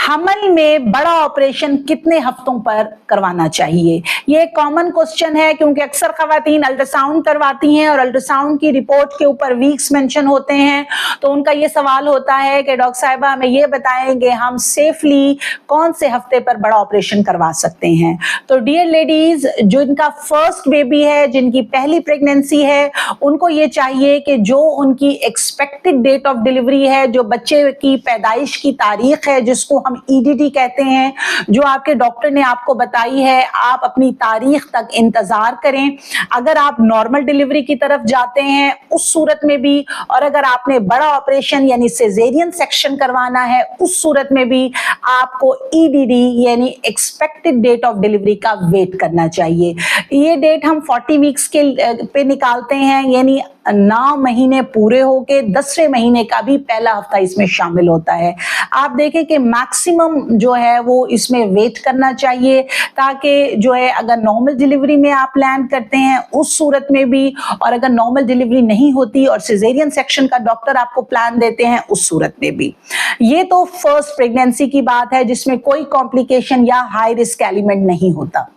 हमल में बड़ा ऑपरेशन कितने हफ्तों पर करवाना चाहिए? ये एक कॉमन क्वेश्चन है क्योंकि अक्सर खवातीन अल्ट्रासाउंड करवाती हैं और अल्ट्रासाउंड की रिपोर्ट के ऊपर वीक्स मेंशन होते हैं, तो उनका ये सवाल होता है कि डॉक्टर साहिबा हमें ये बताएंगे हम सेफली कौन से हफ्ते पर बड़ा ऑपरेशन करवा सकते हैं। तो डियर लेडीज, जो इनका फर्स्ट बेबी है, जिनकी पहली प्रेगनेंसी है, उनको ये चाहिए कि जो उनकी एक्सपेक्टेड डेट ऑफ डिलीवरी है, जो बच्चे की पैदाइश की तारीख है जिसको हम ईडीडी कहते हैं, जो आपके डॉक्टर ने आपको बताई है, आप अपनी तारीख तक इंतजार करें। अगर आप नॉर्मल डिलीवरी की तरफ जाते हैं उस सूरत में भी, और अगर आपने बड़ा ऑपरेशन यानी सिजेरियन सेक्शन करवाना है उस सूरत में भी आपको ईडीडी यानी एक्सपेक्टेड डेट ऑफ डिलीवरी का वेट करना चाहिए। ये डेट हम 40 वीक्स के पे निकालते हैं, यानी 9 महीने पूरे होके 10वें महीने का भी पहला हफ्ता इसमें शामिल होता है। आप देखें कि मैक्सिमम जो है वो इसमें वेट करना चाहिए, ताकि जो है अगर नॉर्मल डिलीवरी में आप प्लान करते हैं उस सूरत में भी, और अगर नॉर्मल डिलीवरी नहीं होती और सिजेरियन सेक्शन का डॉक्टर आपको प्लान देते हैं उस सूरत में भी। ये तो फर्स्ट प्रेगनेंसी की बात है जिसमें कोई कॉम्प्लिकेशन या हाई रिस्क एलिमेंट नहीं होता।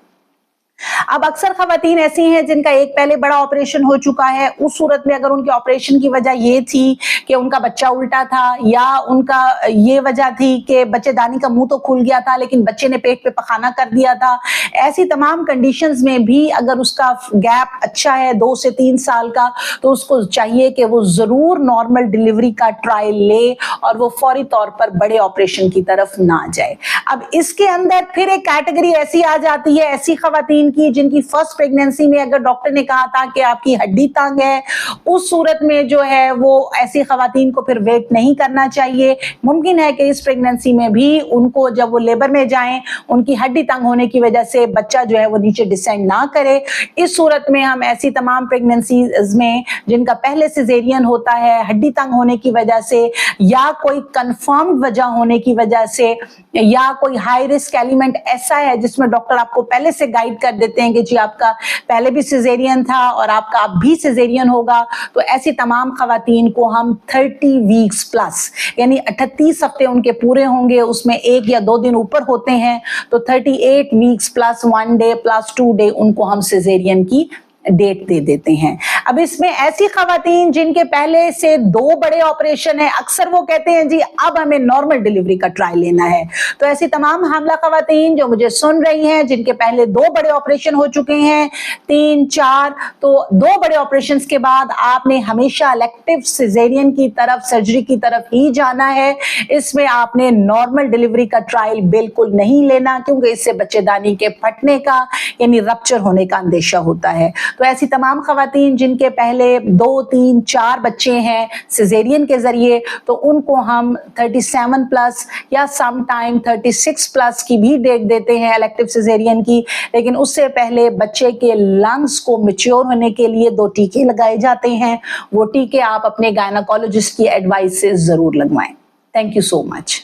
अब अक्सर खवातीन ऐसी हैं जिनका एक पहले बड़ा ऑपरेशन हो चुका है, उस सूरत में अगर उनके ऑपरेशन की वजह ये थी कि उनका बच्चा उल्टा था, या उनका ये वजह थी कि बच्चेदानी का मुंह तो खुल गया था लेकिन बच्चे ने पेट पे पखाना कर दिया था, ऐसी तमाम कंडीशंस में भी अगर उसका गैप अच्छा है 2 से 3 साल का, तो उसको चाहिए कि वो जरूर नॉर्मल डिलीवरी का ट्रायल ले और वो फौरी तौर पर बड़े ऑपरेशन की तरफ ना जाए। अब इसके अंदर फिर एक कैटेगरी ऐसी आ जाती है, ऐसी खवातीन की जिनकी फर्स्ट प्रेगनेंसी में अगर डॉक्टर ने कहा था कि आपकी हड्डी तंग है, उस सूरत में जो है वो ऐसी खवातीन को फिर वेट नहीं करना चाहिए। मुमकिन है कि इस प्रेगनेंसी में भी उनको जब वो लेबर में जाएं उनकी हड्डी तंग होने की वजह से बच्चा जो है वो नीचे डिसेंड ना करे। इस सूरत में हम ऐसी तमाम प्रेगनेंसीज में जिनका पहले सिजेरियन होता है, हड्डी तंग होने की वजह से या कोई कंफर्म्ड वजह होने की वजह से, या कोई हाई रिस्क एलिमेंट ऐसा है जिसमें डॉक्टर आपको पहले से गाइड कर देते हैं कि जी आपका पहले भी सिजेरियन था और आपका अब भी सिजेरियन होगा, तो ऐसी तमाम खवातीन को हम 30 वीक्स प्लस यानी 38 हफ्ते उनके पूरे होंगे, उसमें 1 या 2 दिन ऊपर होते हैं, तो 38 weeks plus 1 debt plus 2 day उनको हम सिजेरियन की डेट दे देते हैं। अब इसमें ऐसी खवातीन जिनके पहले से 2 बड़े ऑपरेशन है, अक्सर वो कहते हैं जी अब हमें नॉर्मल डिलीवरी का ट्रायल लेना है, तो ऐसी तमाम हामला खवातीन जो मुझे सुन रही हैं जिनके पहले 2 बड़े ऑपरेशन हो चुके हैं, 3, 4, तो 2 बड़े ऑपरेशन के बाद आपने हमेशा इलेक्टिव सिजेरियन की तरफ, सर्जरी की तरफ ही जाना है। इसमें आपने नॉर्मल डिलीवरी का ट्रायल बिल्कुल नहीं लेना, क्योंकि इससे बच्चेदानी के फटने का यानी रप्चर होने का अंदेशा होता है। तो ऐसी तमाम खवातीन जिनके पहले 2, 3, 4 बच्चे हैं सिजेरियन के जरिए, तो उनको हम 37 प्लस या सम टाइम 36 प्लस की भी डेट देते हैं इलेक्टिव सिजेरियन की, लेकिन उससे पहले बच्चे के लंग्स को मैच्योर होने के लिए 2 टीके लगाए जाते हैं। वो टीके आप अपने गायनेकोलॉजिस्ट की एडवाइस से जरूर लगवाएं। Thank you so much.